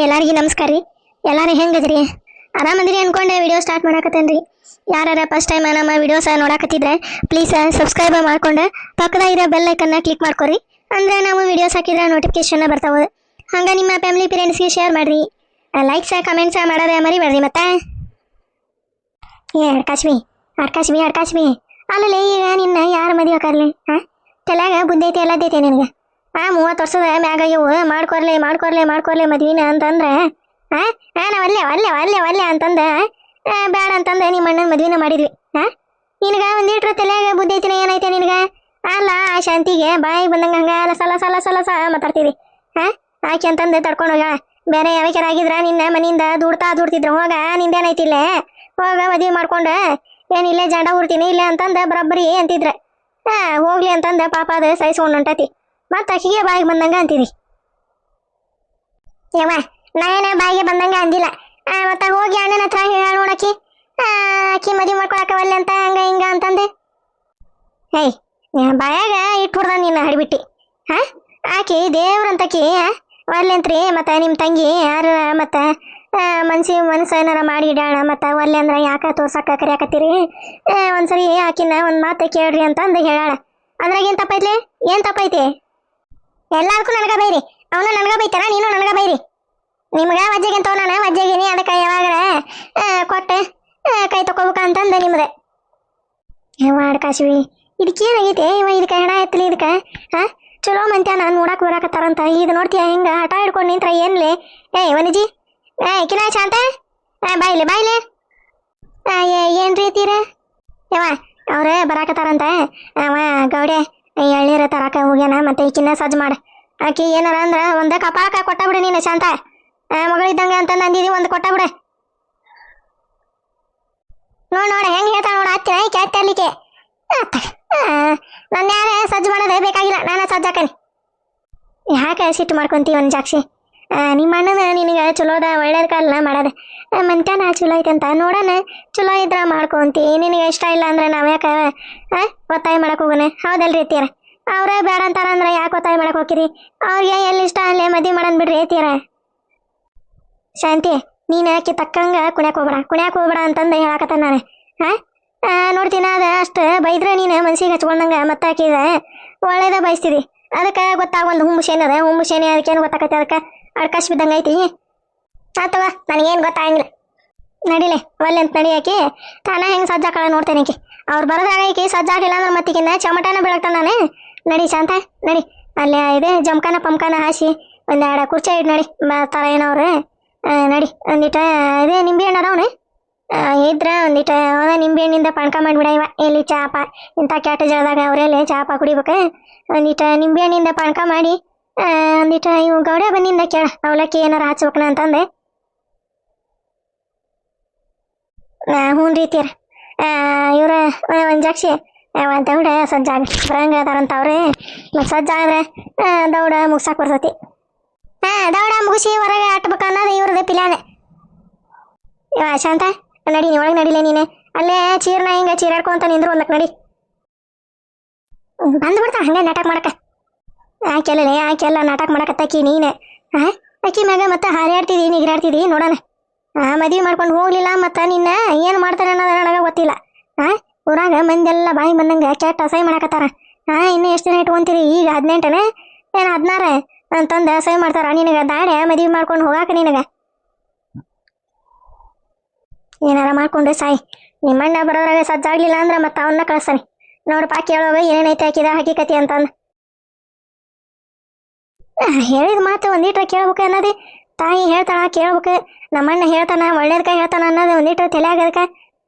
ಎಲ್ಲರಿಗೂ ನಮಸ್ಕಾರ ರೀ. ಎಲ್ಲರೂ ಹೆಂಗದ್ರಿ? ಆರಾಮದ್ರಿ ಅನ್ಕೊಂಡೆ ವಿಡಿಯೋ ಸ್ಟಾರ್ಟ್ ಮಾಡಾಕತ್ತೇನ್ರಿ. ಯಾರ ಫಸ್ಟ್ ಟೈಮ್ ನಮ್ಮ ವಿಡಿಯೋಸ್ ನೋಡಾಕತ್ತಿದ್ರೆ ಪ್ಲೀಸ್ ಸಬ್ಸ್ಕ್ರೈಬ್ ಮಾಡ್ಕೊಂಡು ಪಕ್ಕದಾಗಿರೋ ಬೆಲ್ ಐಕನ್ನ ಕ್ಲಿಕ್ ಮಾಡ್ಕೊರಿ. ಅಂದ್ರೆ ನಾವು ವಿಡಿಯೋಸ್ ಹಾಕಿದ್ರೆ ನೋಟಿಫಿಕೇಶನ್ ಬರ್ತಾವೆ. ಹಂಗ ನಿಮ್ಮ ಫ್ಯಾಮಿಲಿ ಪೇರೆಂಟ್ಸ್ಗೆ ಶೇರ್ ಮಾಡ್ರಿ. ಲೈಕ್ಸ್ ಕಮೆಂಟ್ಸ್ ಮಾಡೋದೇ ಮರಿಬೇಡ್ರಿ. ಮತ್ತೆ ಅಡ್ಕಾಶ್ಮಿ ಅಲ್ಲೇ ಈಗ ನಿನ್ನ ಯಾರು ಮದುವೆ ಹಾಕರ್ಲಿ? ತಲೆಯಾಗ ಬುದ್ಧಿ ಐತಿ ಎಲ್ಲದೈತಿ ನಿನಗೆ? 30 ವರ್ಷದ ಮ್ಯಾಗ ಇವು ಮಾಡ್ಕೊರ್ಲೆ ಮದ್ವಿನ ಅಂತಂದ್ರೆ ನಾ ಒಲ್ಲೆ ಅಂತಂದ ಬೇಡ ಅಂತಂದ ನಿಮ್ಮ ಅಣ್ಣನ ಮದ್ವಿನ ಮಾಡಿದ್ವಿ. ನಿನಗ ಒಂದಿಟ್ರ ತಲೆಯಾಗ ಬುದ್ಧಿ ಐತಿನ ಏನೈತೆ ನಿನಗ? ಅಲ್ಲ ಆ ಶಾಂತಿಗೆ ಬಾಯಿಗೆ ಬಂದಂಗ ಹಂಗ ಸಲ ಮಾತಾಡ್ತೀವಿ. ಆಕೆ ಅಂತಂದು ತಡ್ಕೊಂಡು ಹೋಗ. ಬೇರೆ ಯಾವಕ್ಯಾರ ಆಗಿದ್ರ ನಿನ್ನ ಮನೆಯಿಂದ ದುಡ್ತಿದ್ರು. ಹೋಗ ನಿಂದೇನೈತಿಲ್ಲ, ಹೋಗ ಮದ್ವಿ ಮಾಡ್ಕೊಂಡ ಏನಿಲ್ಲ ಜಂಡ ಹುಡ್ತೀನಿ ಇಲ್ಲ ಅಂತಂದ ಬರಬ್ಬರಿ ಅಂತಿದ್ರ. ಹೋಗ್ಲಿ ಅಂತಂದ ಪಾಪ ಅದು ಸಹಿಸ್ಕೊಂಡು ಹೊಂಟತಿ. ಮತ್ತ ಆಕಿಗೆ ಬಾಯಿಗೆ ಬಂದಂಗ ಅಂತೀರಿ. ಯವ್ವ ನಾನೇನ ಬಾಯಿಗೆ ಬಂದಂಗ ಅಂದಿಲ್ಲ. ಮತ್ತ ಹೋಗಿ ಅಣ್ಣನ ಹತ್ರ ಹೇಳ ನೋಡಕಿ ಆಕಿ ಮದ್ವಿ ಮಾಡ್ಕೊಳಕವಲ್ಲ ಅಂತ ಹಂಗ ಹಿಂಗ ಅಂತಂದೆ. ಬಾಯಾಗ ಇಟ್ಟು ಹೊಡ್ದ ನೀನು ಹಡಿಬಿಟ್ಟಿ. ಆಕಿ ದೇವ್ರಂತಕಿ ಒಲ್ಲೆಂತ್ರಿ. ಮತ್ತ ನಿಮ್ಮ ತಂಗಿ ಯಾರ ಮತ್ತ ಮನಸ್ಸು ಏನಾರ ಮಾಡಿ ಇಡೋಣ. ಮತ್ತ ಒಲ್ಲೆ ಅಂದ್ರ ಯಾಕ ತೋರ್ಸಕ್ಕ ಕರಿಯಾಕತ್ತೀರಿ? ಒಂದ್ಸರಿ ಆಕಿನ ಒಂದ್ ಮಾತು ಕೇಳ್ರಿ ಅಂತಂದು ಹೇಳಾಳ. ಅದ್ರಾಗ ಏನ್ ತಪ್ಪೈತಿ? ಎಲ್ಲಾರ್ಗೂ ನನಗ ಬೈರಿ. ಅವನು ನನಗ ಬೈತಾನ, ನೀನು ನನಗ ಬೈರಿ. ನಿಮ್ಗ ವಜ್ಜೆಗೆ ಅಂತ ನಾನು ವಜ್ಜೆಗಿನಿ. ಅದಕ್ಕೆ ಯಾವಾಗರ ಕೊಟ್ಟೆ ಕೈ ತಕೋಬೇಕ ಅಂತಂದ ನಿಮ್ದೆ. ಅಡ್ಕಾಶಿವಿ ಇದಕ್ಕೇನಾಗೈತೆ? ಇದಕ್ಕೆ ಹೆಣ ಎತ್ತಲಿ ಇದಕ್ಕೆ ಚಲೋ ಮಂತ್ಯ ನಾನು ನೋಡಕ್ ಬರಾಕತ್ತಾರಂತ ಇದು ನೋಡ್ತೀಯ ಹಿಂಗ ಹಠ ಹಿಡ್ಕೊಂಡು ನಿಂತ್ರ ಏನ್ಲಿ? ವನಿಜಿ ಕಿನ ಶಾಂತ ಬಾಯ್ಲೆ ಏನ್ರಿ ತೀರ? ಯವ್ವ ಅವ್ರ ಬರಾಕತ್ತಾರಂತ. ಅವ ಗೌಡೆ ಎಳ್ನೀರ ತರಾಕ ಹೋಗ್ಯಾನ. ಮತ್ತೆ ಈಕಿನ್ನ ಸಜ್ಜು ಮಾಡ. ಆಕಿ ಏನಾರ ಅಂದ್ರ ಒಂದ ಕಪಾಳಕ ಕೊಟ್ಟ ಬಿಡು ನೀನು. ಶಾಂತ ಮಗಳಿದ್ದಂಗ ಅಂತಂದು ಅಂದಿದಿ, ಒಂದು ಕೊಟ್ಟ ಬಿಡ. ನೋಡ ಹೆಂಗ್ ಹೇಳ್ತಾ ನೋಡ. ಹತ್ತಿರ ಕ್ಯಾಟ್ ತರ್ಲಿಕ್ಕೆ ನನ್ನ ಯಾರ ಸಜ್ಜು ಮಾಡೋದೇ ಬೇಕಾಗಿಲ್ಲ. ನಾನು ಸಜ್ಜಾಕನಿ. ಯಾಕೆ ಸಿಟ್ಟು ಮಾಡ್ಕೊಂತೀವಿ ಒಂದು ಜಾಕ್ಷಿ? ನಿಮ್ಮ ಅಣ್ಣನ ನಿನಗೆ ಚಲೋದ ಒಳ್ಳೇದ ಕಾಲನ ಮಾಡೋದು ಮಂತ್ಯಾನ ಚಲೋ ಐತೆ ಅಂತ ನೋಡೋಣ. ಚಲೋ ಇದ್ರ ಮಾಡ್ಕೊಂತಿ. ನಿನಗೆ ಇಷ್ಟ ಇಲ್ಲ ಅಂದ್ರೆ ನಾವ್ ಯಾಕೆ ಒತ್ತಾಯ ಮಾಡಕ್ ಹೋಗೋಣ? ಹೌದಲ್ರಿ ತೀರ? ಅವ್ರ ಬೇಡ ಅಂತಾರ ಅಂದ್ರೆ ಯಾಕೆ ಒತ್ತಾಯ ಮಾಡಕ್ ಹೋಗಿರಿ? ಅವ್ರಿಗೆ ಎಲ್ಲಿ ಇಷ್ಟ ಅಲ್ಲೇ ಮದ್ವಿ ಮಾಡನ್ ಬಿಡ್ರಿ ತೀರ. ಶಾಂತಿ ನೀನ್ ಯಾಕೆ ತಕ್ಕಂಗ ಕುಣ್ಯಾಕ್ ಹೋಗ್ಬೇಡ ಅಂತಂದು ಹೇಳಾಕತ್ತ ನಾನು. ನೋಡ್ತೀನಿ ಅದ ಅಷ್ಟು ಬೈದ್ರೆ ನೀನು ಮನ್ಸಿಗೆ ಹಚ್ಕೊಂಡಂಗ ಮತ್ತೆ ಹಾಕಿದ ಒಳ್ಳೇದ ಬಯಸ್ತಿದಿ. ಅದಕ್ಕೆ ಗೊತ್ತಾಗೊಂದು ಹುಂಬು ಶೇನಿ ಅದ. ಹುಂಬು ಶೇನಿ ಅದಕ್ಕೇನು ಗೊತ್ತಾಕೈತಿ? ಅದಕ್ಕೆ ಅಡ್ಕಾಶ್ ಬಿದ್ದಂಗ ಐತಿ. ಆತವ ನನಗೇನು ಗೊತ್ತಾಗಂಗಿಲ್ಲ. ನಡಿಲೆ ಒಲ್ಲೆ ಅಂತ ನಡಿಯಾಕಿ ತಾನ ಹೆಂಗೆ ಸಜ್ಜಾಕಳ ನೋಡ್ತೇನೆ. ಆಕಿ ಅವ್ರು ಬರೋದಾಗ ಈಕಿ ಸಜ್ಜಾಗಿಲ್ಲ ಅಂದ್ರೆ ಮತ್ತಿಗಿನ್ನ ಚಮಟನ ಬೆಳಗ್ತಾನ ನಾನು. ನಡಿ ಶಾಂತ ನಡಿ. ಅಲ್ಲೇ ಇದೆ ಜಮಖಾನ ಪಂಕಾನ ಹಾಸಿ ಒಂದೆರಡು ಕುರ್ಚಿ ಇಟ್ಟು ನಡಿ ಬರ್ತಾರ ಏನವ್ರು. ನಡಿ ಒಂದಿಟ ಇದೇ ನಿಂಬೆ ಹಣ್ಣು ಅದಾವನೆ ಇದ್ರ ಒಂದಿಟ ನಿಂಬೆ ಹಣ್ಣಿಂದ ಪಾಣ್ಕ ಮಾಡಿಬಿಡ. ಇವ ಎಲ್ಲಿ ಚಾಪ ಇಂಥ ಕೆಟ್ಟ ಜಳದಾಗ ಅವರೆಲ್ಲಿ ಚಾಪ ಕುಡಿಬೇಕು. ಒಂದಿಟ ನಿಂಬೆ ಹಣ್ಣಿಂದ ಪಾಣ್ಕ ಮಾಡಿ ಒಂದಿಟ ಇವು ಗೌಡೆ ಬಂದಿಂದ ಕೇಳ ಅವಲಕ್ಕಿ ಏನಾರ ಹಚ್ಬೇಕನ ಅಂತಂದೆ. ಹ್ಞೂ ರೀತಿಯರ ಇವ್ರ ಒಂದು ಜಾಕ್ಷಿ ದೌಡ ಸಜ್ಜಾಗ ಬರಂಗ ಅದಾರಂತ ಅವ್ರೆ. ಮತ್ತು ಸಜ್ಜಾದ್ರೆ ದೌಡ ಮುಗ್ಸಾಕ್ ಬರ್ತೈತಿ. ದೌಡ ಮುಗಿಸಿ ಹೊರಗೆ ಆಟ್ಬೇಕು ಅನ್ನೋದು ಇವ್ರದ್ದು ಪಿಲಾನೆ. ಶಾಂತ ನಡಿ ನೀ ಒಳಗೆ ನಡಿಲೆ. ನೀನೆ ಅಲ್ಲೇ ಚೀರ್ನ ಹಿಂಗ ಚೀರಾಡ್ಕೊಂತ ನಿಂದ್ರು ಒಂದಕ್ಕೆ ನಡಿ. ಬಂದ್ಬಿಡ್ತಾ ಹಂಗೆ ನಾಟಕ ಮಾಡಕ. ಆಕೆಲ್ಲ ನಾಟಕ ಮಾಡಕತ್ತಾಕಿ ನೀನೆ. ಅಕ್ಕಿ ಮ್ಯಾಗ ಮತ್ತೆ ಹಾರಾಡ್ತಿದಿ ನಿಗ್ರಾಡ್ತಿದಿ ನೋಡೋಣ. ಮದ್ವಿ ಮಾಡ್ಕೊಂಡು ಹೋಗ್ಲಿಲ್ಲ ಮತ್ತ ನಿನ್ನ ಏನು ಮಾಡ್ತಾರೆ ಅನ್ನೋದು ನನಗೆ ಗೊತ್ತಿಲ್ಲ. ಊರಾಗ ಮಂದೆಲ್ಲ ಬಾಯಿ ಬಂದಂಗ ಕೆಟ್ಟ ಅಸಹ್ಯ ಮಾಡಕತ್ತಾರ. ಇನ್ನು ಎಷ್ಟು ದಿನ ಇಟ್ಕೊಂತೀರಿ? ಈಗ 18 ಏನು 16 ಅಂತಂದು ಅಸಹ್ಯ ಮಾಡ್ತಾರ. ನಿನಗ ದಾಡೆ ಮದ್ವಿ ಮಾಡ್ಕೊಂಡು ಹೋಗಾಕ ನಿನಗ ಏನಾರ ಮಾಡ್ಕೊಂಡ್ರೆ ಸಾಯಿ. ನಿಮ್ಮಣ್ಣ ಬರೋದ್ರಾಗ ಸಜ್ಜಾಗ್ಲಿಲ್ಲ ಅಂದ್ರೆ ಮತ್ತೆ ಅವನ್ನ ಕಳಿಸ್ತಾನೆ. ನೋಡಪ್ಪ ಕೇಳೋಗ ಏನೇನೈತೆ ಹಾಕಿದ ಹಕೀಕತಿ ಅಂತಂದು ಹೇಳಿದ ಮಾತು ಒಂದಿಟ್ರ ಕೇಳ್ಬೇಕು ಅನ್ನೋದು. ತಾಯಿ ಹೇಳ್ತಾಳ ಕೇಳ್ಬೇಕು, ನಮ್ಮಣ್ಣ ಹೇಳ್ತಾನ ಒಳ್ಳೇದಕ್ಕ ಹೇಳ್ತಾನ ಅನ್ನೋದು ಒಂದಿಟ್ರ ತಲೆ ಆಗದಕ್ಕ.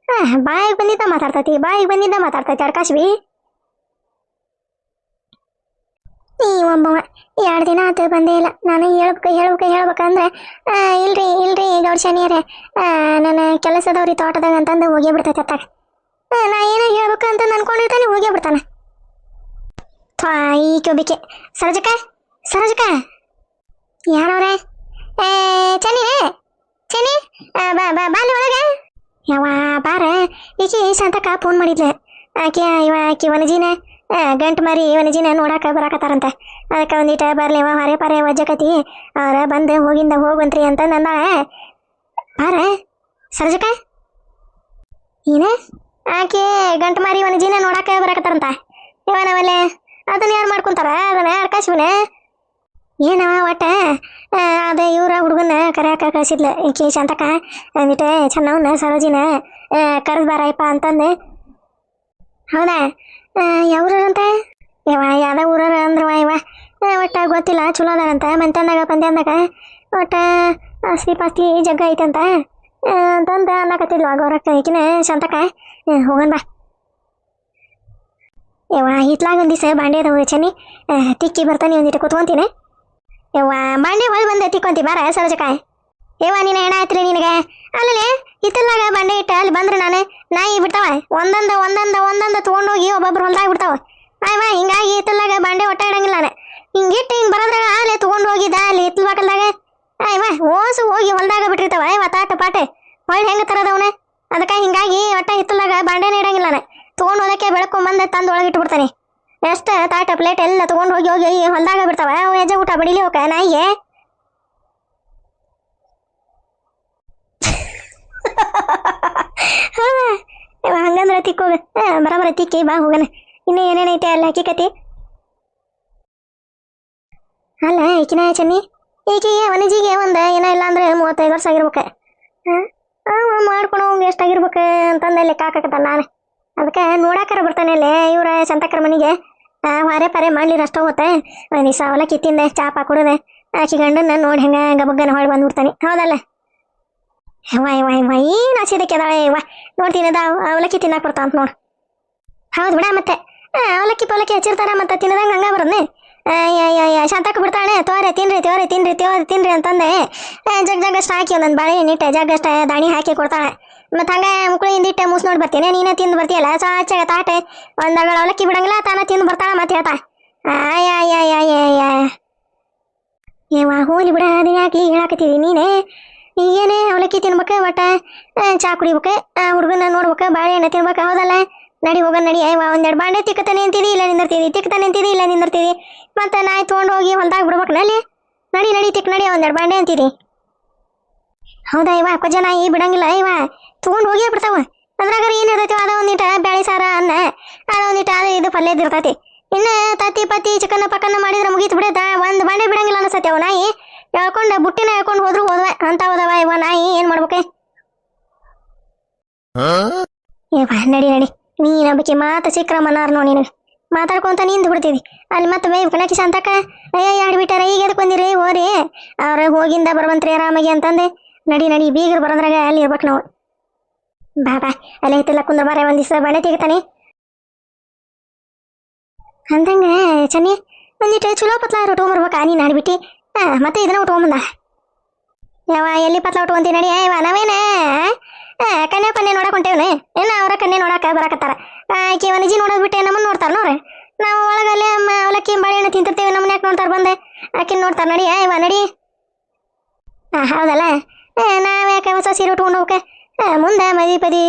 ಬಾಯಿಗೆ ಬಂದಿದ್ದ ಮಾತಾಡ್ತೈತಿ ಅಡ್ಕಾಶ್ವಿ. ಈ ಒಬ್ಬವ 2 ದಿನ ಆತು ಬಂದೇ ಇಲ್ಲ. ನಾನು ಹೇಳ್ಬೇಕಂದ್ರೆ ಇಲ್ರಿ ಗೌಡ ಶನಿಯರೇ ನನ್ನ ಕೆಲಸದವ್ರಿ ತೋಟದಾಗ ಅಂತಂದು ಹೋಗೇ ಬಿಡ್ತೈತೆ ಅತ್ತಾಗ. ನಾ ಏನೋ ಹೇಳ್ಬೇಕು ಅಂತ ಅನ್ಕೊಂಡಿರ್ತಾನೆ ಹೋಗೇ ಬಿಡ್ತಾನೆ. ಈ ಕೊಬಿಕೆ ಸರೋಜಕ ಯಾರವ್ರೆ? ಚನಿ ಬಾಲಿ ಒಳಗೆ. ಯಾವ ಬಾರ ಈಕಿ ಶಾಂತಕ್ಕ ಫೋನ್ ಮಾಡಿದ್ಲೆ. ಆಕಿ ವನಜಿನ ಗಂಟು ಮರಿ ವನಜಿನ ನೋಡಾಕ ಬರಾಕತ್ತಾರಂತೆ. ಅದಕ್ಕೆ ಒಂದಿಟ ಬರ್ಲಿವ ಹೊರೆ ಪರೆ ವಜ್ಜಕತಿ ಅವ್ರ ಬಂದು ಹೋಗಿಂದ ಹೋಗ್ಬಂತ್ರಿ ಅಂತ ಅಂದಾಳೆ. ಬಾರ ಸರೋಜಕ ಏನ ಆಕೆ ಗಂಟು ಮಾರಿ ವನಜಿನ ನೋಡಾಕ ಬರಾಕತ್ತಾರಂತ. ಇವನವಲ್ಲೇ ಅದನ್ನ ಯಾರು ಮಾಡ್ಕೊಂತಾರ? ಅದನ್ನ ಆಕಾಶವನ ಏನವ ಒಟ್ಟ ಅದ ಇವ್ರ ಹುಡುಗನ ಕರೆಯಾಕ ಕಳಿಸಿದ್ಲ ಈಕಿ ಶಾಂತಕ. ಅಂದಿಟ ಚೆನ್ನವನ್ನ ಸರೋಜಿನ ಕರೆದು ಬಾರಯ್ಯಪ್ಪ ಅಂತಂದೆ. ಹೌದಾ? ಯಾವ್ರಂತ? ಯವ ಯಾವ್ದ ಊರರ ಅಂದ್ರವ ಇವ ಒಟ್ಟ ಗೊತ್ತಿಲ್ಲ. ಚಲೋ ಅದಾರಂತ ಮಂತ್ಯಂದಾಗ ಪಂದ್ಯಂದಾಗ ಒಟ್ಟ ಆಸ್ತಿ ಪಾಸ್ತಿ ಜಗ್ಗ ಐತಂತ ಅಂತಂದ ಅನ್ನಕತ್ತಿದ್ಲು ಗೌರಕ್ಕ ಈಕಿನ ಶಾಂತಕ. ಹೋಗನ್ ಬಾ ಯವ್ವ. ಹಿತ್ಲಾಗ ಒಂದ್ ದಿವಸ ಬಾಂಡೆ ಅದಾವ ಚೆನ್ನಿ ತಿಕ್ಕಿ ಬರ್ತಾನೆ ಒಂದಿಟ್ಟು ಕೂತ್ಕೊಂತೀನಿ. ಯವ್ವ ಬಾಂಡೆ ಹೊಳ್ ಬಂದ ತಿಕ್ಕೊಂತಿ ಬಾರ ಸರೋಜಕ. ಯವ್ವ ನೀನು ಹೆಣ ಆಯ್ತ್ರಿ ನಿನಗೆ ಅಲ್ಲೇ ಹಿತ್ತಲಾಗ ಬಾಂಡೆ ಇಟ್ಟ ಅಲ್ಲಿ ಬಂದ್ರೆ ನಾನು ನಾಯಿ ಬಿಡ್ತಾವ ಒಂದೊಂದ ತೊಗೊಂಡೋಗಿ ಒಬ್ಬೊಬ್ರು ಹೊಲ್ದಾಗ ಬಿಡ್ತಾವ. ಆಯ್ವ ಹಿಂಗಾಗಿ ಹಿತ್ತಲಾಗ ಬಾಂಡೆ ಒಟ್ಟ ಇಡಂಗಿಲ್ಲ ನಾನು. ಹಿಂಗಿಟ್ಟು ಹಿಂಗೆ ಬರೋದ್ರಾಗ ಅಲ್ಲೇ ತೊಗೊಂಡು ಹೋಗಿದ್ದ ಅಲ್ಲಿ ಹಿತ್ತಲ್ ಬಾಕಲ್ದಾಗ ಆಯ್ವ ಓಸು ಹೋಗಿ ಹೊಲ್ದಾಗ ಬಿಟ್ಟಿರ್ತಾವ. ಆಯ್ವ ತಾಟ ಪಾಟೆ ಹೊಳ್ಳಿ ಹೆಂಗೆ ತರದವನ. ಅದಕ್ಕೆ ಹಿಂಗಾಗಿ ಒಟ್ಟ ಹಿತ್ತಲಾಗ ಬಾಂಡೆನೇ ಇಡಂಗಿಲ್ಲ ನಾನು. ತೊಗೊಂಡು ಹೋದಕ್ಕೆ ಬೆಳಕೊಂಬಂದು ತಂದು ಒಳಗಿಟ್ಟು ಬಿಡ್ತಾನೆ. ಎಷ್ಟು ತಾಟ ಪ್ಲೇಟ್ ಎಲ್ಲ ತೊಗೊಂಡು ಹೋಗಿ ಹೋಗಿ ಹೊಲ್ದಾಗ ಬಿಡ್ತಾವ. ಹೆಜ್ಜೆ ಊಟ ಬಡಿಲಿ ಹೋಗ ನಾಯಿಗೆ. ಹಂಗಂದ್ರೆ ತಿಕ್ಕೋಗ ಬರಬರ ತಿಕ್ಕಿ ಬಾ ಹೋಗನ. ಇನ್ನು ಏನೇನೈತೆ ಅಲ್ಲ ಹಕ್ಕಿಕತಿ ಅಲ್ಲ ಈಕಿನ ಚೆನ್ನಿ. ಈಕಿಗೆ ವನಜಿಗೆ ಒಂದು ಏನೋ ಇಲ್ಲ ಅಂದ್ರೆ 35 ವರ್ಷ ಆಗಿರ್ಬೇಕು. ಮಾಡ್ಕೊಳೋ ಎಷ್ಟಾಗಿರ್ಬೇಕು ಅಂತಂದ ಲೆಕ್ಕ ಹಾಕಕತ್ತ ನಾನು. ಅದಕ್ಕೆ ನೋಡಾಕರ ಬರ್ತಾನೆ ಅಲ್ಲೇ ಇವ್ರ ಸಂತಕರ ಮನೆಗೆ. ವಾರೆ ಪಾರೆ ಮಾಡ್ಲಿರ ಅಷ್ಟೋ ಹೋಗುತ್ತೆ. ಒಂದು ದಿವಸ ಅವಲಕ್ಕಿ ತಿಂದೆ ಚಾಪ ಕುಡಿದೆ ಆಕಿ ಗಂಡನ ನೋಡಿ ಹೆಂಗ ಗಬಗ್ಗನ ಹೊಳ್ ಬಂದ್ಬಿಡ್ತಾನೆ. ಹೌದಲ್ಲ? ಏನು ಹಸಿದಕ್ಕೆ ಅದಾಳೆ ಇವ ನೋಡ್ತೀನಿ ಅದ ಅವಲಕ್ಕಿ ತಿನ್ನಕ್ ಬರ್ತಾ ಅಂತ ನೋಡು. ಹೌದು ಬಿಡ ಮತ್ತೆ ಅವಲಕ್ಕಿ ಪವಲಕ್ಕಿ ಹಚ್ಚಿರ್ತಾರ ಮತ್ತೆ ತಿನ್ನದಂಗೆ ಹಂಗ ಬರೋದ್ನೆ. ಶಾಂತಕ್ಕೆ ಬಿಡ್ತಾಳೆ ತೋರೆ ತಿನ್ರಿ ಅಂತಂದೆ ಜಗ್ಗಷ್ಟು ಹಾಕಿ ಒಂದೊಂದು ಬಾಳೆ ನಿಟ್ಟೆ ಜಗ್ಗಷ್ಟ ದಾಣಿ ಹಾಕಿ ಕೊಡ್ತಾಳೆ. ಮತ್ತು ಹಂಗೆ ಮುಕ್ಳು ಹಿಂದಿಟ್ಟೆ ಮೂಸ್ ನೋಡಿ ಬರ್ತೀನಿ. ನೀನೇ ತಿಂದು ಬರ್ತೀಯಲ್ಲ ಸಾಚಾಗ ತಾಟೆ ಒಂದಗಳ ಅವಲಕ್ಕಿ ಬಿಡಂಗಿಲ್ಲ ತಾನ ತಿಂದು ಬರ್ತಾಳ ಮತ್ತೆ ಹೇಳ್ತಾ ಹೋಲಿ ಬಿಡ. ಅದು ಯಾಕೆ ಈಗ ಹೇಳಾಕತ್ತೀವಿ ನೀನೇ ಈಗೇನೆ ಅವಲಕ್ಕಿ ತಿನ್ಬೇಕು ಒಟ್ಟ ಚಾ ಕುಡಿಬೇಕು ಹುಡುಗನ ನೋಡ್ಬೇಕು ಬಾಳೆಹಣ್ಣು ತಿನ್ಬೇಕು. ಹೌದಲ್ಲ? ನಡಿ ಹೋಗೋಣ ನಡಿ. ಒಂದೆರಡು ಬಾಂಡೆ ತಿಕ್ಕತಾನೆ ಅಂತಿದಿ ಇಲ್ಲ ನಿಂದಿರ್ತೀವಿ ಮತ್ತೆ ನಾಯಿ ತೊಗೊಂಡು ಹೋಗಿ ಹೊಲ್ದಾಗ ಬಿಡ್ಬೇಕು ನಲ್ಲಿ. ನಡಿ ತಿಕ್ ನಡಿ ಒಂದೆರಡು ಬಾಂಡೆ ಅಂತಿದಿ. ಹೌದಾ ಇವ ಕೊಜ್ಜ ನಾಯಿ ಬಿಡಂಗಿಲ್ಲ. ಇವ ತೊಗೊಂಡು ಹೋಗೇ ಬಿಡ್ತಾವ. ಅದ್ರಾಗ ಏನು ಇರ್ತೈತಿ ಅದ ಒಂದಿಟ ಬ್ಯಾಳಿ ಸಾರ ಅನ್ನ ಅದ ಒಂದಿಟ ಅದು ಇದು ಪಲ್ಯದ ಇರ್ತೈತಿ. ಇನ್ನು ತತ್ತಿ ಪತ್ತಿ ಚಿಕನ್ ಪಕ್ಕನ್ನ ಮಾಡಿದ್ರೆ ಮುಗೀತು ಬಿಡೈತ. ಒಂದು ಬಾಂಡೆ ಬಿಡಂಗಿಲ್ಲ ಅನ್ಸತ್ತೆ ಅವ ನಾಯಿ. ಹೇಳ್ಕೊಂಡು ಬುಟ್ಟಿನ ಹೇಳ್ಕೊಂಡು ಹೋದ್ರು ಹೋದ್ವ ಅಂತ ಹೋದವ ಇವ ನಾಯಿ. ಏನ್ ಮಾಡ್ಬೇಕೆ? ನಡಿ ನೀನೊಬ್ಬಕ್ಕೆ ಮಾತು ಸಿಕ್ಕ್ರ ಮನಾರ್ ನೋಡಿ ನಿನಗೆ ಮಾತಾಡ್ಕೊಂತ ನಿಂದು ಬಿಡ್ತಿದ್ದಿ ಅಲ್ಲಿ. ಮತ್ತೆ ಬೈ ಕಣಕಿ ಶಾಂತಕ್ಕ ಆಡ್ಬಿಟ್ಟಾರ ಈಗ ಎದಕ್ಕೆ ಬಂದಿರಿ ಹೋರಿ ಅವ್ರ ಹೋಗಿಂದ ಬರುವಂತ್ರಿ ಆರಾಮಾಗಿ ಅಂತಂದೆ. ನಡಿ ಬೀಗರು ಬರೋದ್ರಾಗ ಅಲ್ಲಿ ಇರ್ಬೇಕು ನಾವು. ಬಾ ಅಲ್ಲೇ ಐತಿಲ್ಲ ಕುಂದ್ರ ಬಾರ ಒಂದ್ ದಿವಸ ಬಾಂಡೆ ತೆಗಿತಾನೆ ಅಂದಂಗ ಚೆನ್ನಿ. ಒಂದಿಟ್ಟು ಚಲೋ ಪತ್ಲ ಉಟ್ಕೊಂಬರ್ಬೇಕಾ ನೀನು ಆಡ್ಬಿಟ್ಟು ಮತ್ತೆ ಇದನ್ನ ಉಟ್ಕೊಂಬಂದ. ಎಲ್ಲಿ ಪತ್ಲ ಉಟ್ಕೊಂತಿ ನಡಿ. ನಾವೇನ ಕನ್ಯೆ ನೋಡಕ್ ಹೊಂಟೇವ್ನಿ. ಏನ ಅವ್ರ ಕನ್ಯೆ ನೋಡಕ ಬರಾಕತ್ತಾರ. ಆಕಿ ವನಜಿ ನೋಡೋದ್ ಬಿಟ್ಟೆ ನಮ್ಮನ್ನ ನೋಡ್ತಾರ ನೋಡ್ರಿ. ನಾವು ಒಳಗಲ್ಲೇ ಅವಲಕ್ಕಿ ಬಾಳೆಹಣ್ಣು ತಿಂತಿರ್ತೇವೆ. ನಮ್ಮನ್ನ ಯಾಕೆ ನೋಡ್ತಾರ ಬಂದೆ ಆಕಿನ ನೋಡ್ತಾರ. ನಡಿ ನಡಿ. ಹೌದಲ್ಲ? ನಾವ್ಯಾಕೆ ಹೊಸ ಸೀರೆ ಉಟ್ಕೊಂಡು ಹೋಗಕ್ಕೆ ಮುಂದೆ ಮದಿ ಪದಿ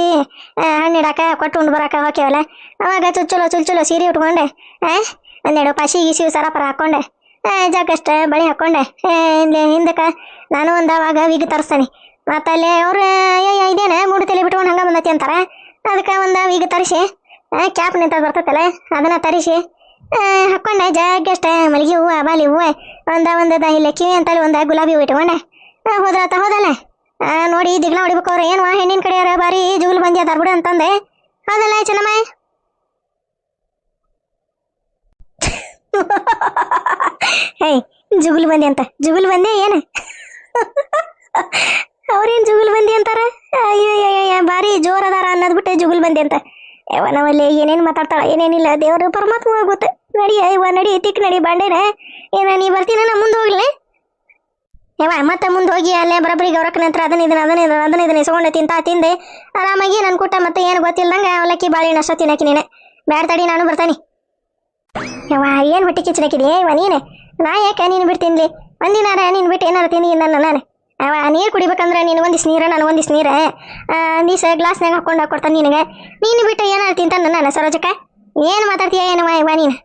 ಹಣ್ಣಿಡಾಕ ಕೊಟ್ಟು ಉಂಡು ಬರಾಕ ಹೋಗ್ಯವಲ್ಲ ಅವಾಗ ಚುಚ್ಚುಲೋ ಸೀರೆ ಉಟ್ಕೊಂಡೆ ಒಂದೆರಡು ಪಾಶಿ ಗೀಸಿ ಸರಪರ ಹಾಕೊಂಡೆ ಜಾಗಷ್ಟ ಬಳಿ ಹಾಕೊಂಡೆ ಹಿಂದಕ್ಕೆ ನಾನು ಒಂದು ಅವಾಗ ವಿಗ್ ತರಿಸ್ತಾನೆ. ಮತ್ತು ಅಲ್ಲಿ ಅವ್ರು ಇದೇನೆ ಮೂಡು ತಲೆ ಬಿಟ್ಕೊಂಡು ಹಂಗೆ ಬಂದತಿ ಅಂತಾರೆ. ಅದಕ್ಕೆ ಒಂದು ವಿಗ್ ತರಿಸಿ ಕ್ಯಾಪ್ ನಿಂತ ಬರ್ತೈತಲ್ಲ ಅದನ್ನು ತರಿಸಿ ಹಾಕ್ಕೊಂಡೆ. ಜಾಗಷ್ಟ ಮಲ್ಲಿಗೆ ಹೂವು ಬಾಲಿ ಹೂವು ಒಂದು ಇಲ್ಲಿ ಕಿವಿ ಅಂತಲ್ಲಿ ಒಂದು ಗುಲಾಬಿ ಹೂವು ಇಟ್ಕೊಂಡೆ. ಹೌದಲ್ಲ? ನೋಡಿ ದಿಗ್ಲ ಹೊಡಿಬೇಕು ಅವ್ರು. ಏನು ಹೆಣ್ಣಿನ ಕಡೆಯವ್ರ ಬಾರಿ ಜುಗುಲ್ ಬಂದಿ ಅದಾರ ಬಿಡು ಅಂತಂದೆ. ಹೌದಲ್ಲ ಚೆನ್ನಮ್ಮ? ಜುಗುಲ್ ಬಂದಿ ಏನು ಅವ್ರೇನು ಜುಗುಲ್ ಬಂದಿ ಅಂತಾರ? ಬಾರಿ ಜೋರ್ ಅದಾರ ಅನ್ನೋದ್ ಬಿಟ್ಟೆ ಜುಗುಲ್ ಬಂದಿ ಅಂತ. ನಾವಲ್ಲಿ ಏನೇನು ಮಾತಾಡ್ತಾಳ ಏನೇನಿಲ್ಲ ದೇವ್ರ ಪರಮಾತ್ಮ ಗೊತ್ತ. ನಡಿ ತಿಕ್ ನಡಿ ಬಾಂಡೆನ. ನೀ ಬರ್ತೀನ ನಾ ಮುಂದೆ ಹೋಗ್ಲಿ ಮತ್ತೆ ಮುಂದೆ ಹೋಗಿ ಅಲ್ಲೇ ಬರಬರಿ ಗೌರಕ್ಕ ನಂತರ ಅದನ್ನ ಇಸ್ಕೊಂಡೆ ತಿಂದೆ ಆರಾಮಾಗಿ ನನ್ ಕೂಟ. ಮತ್ತೆ ಏನು ಗೊತ್ತಿಲ್ದಂಗ ಅವಲಕ್ಕಿ ಬಾಳೆಹಣ್ಣು ಅಷ್ಟ ತಿನ್ನಕಿ ನೀನೆ. ಬ್ಯಾಡ ತಡಿ ನಾನು ಬರ್ತಾನೆ. ಏನು ಹೊಟ್ಟೆ ಕಿಚ್ಚನಕಿದೆ ನೀನೆ. ನಾ ಯಾಕೆ ನೀನು ಬಿಟ್ಟು ತಿನ್ಲಿ ಒಂದಿನಾರ ನೀನು ಬಿಟ್ಟು ಏನಾರ ತಿಂದಿ ನಾನು. ನೀರು ಕುಡಿಬೇಕಂದ್ರೆ ನೀನು ಒಂದಿಷ್ಟು ನೀರು ನಾನು ಒಂದಿಷ್ಟು ನೀರು ಒಂದಿವ್ಸ ಗ್ಲಾಸ್ನಾಗ ಹಾಕೊಂಡು ಕೊಡ್ತಾನೆ ನಿನಗೆ. ನೀನು ಬಿಟ್ಟು ಏನಾರು ತಿಂತಾನೆ ನಾನು ಸರೋಜಕ್ಕ. ಏನು ಮಾತಾಡ್ತೀಯ ಏನವ ಇವ ನೀನು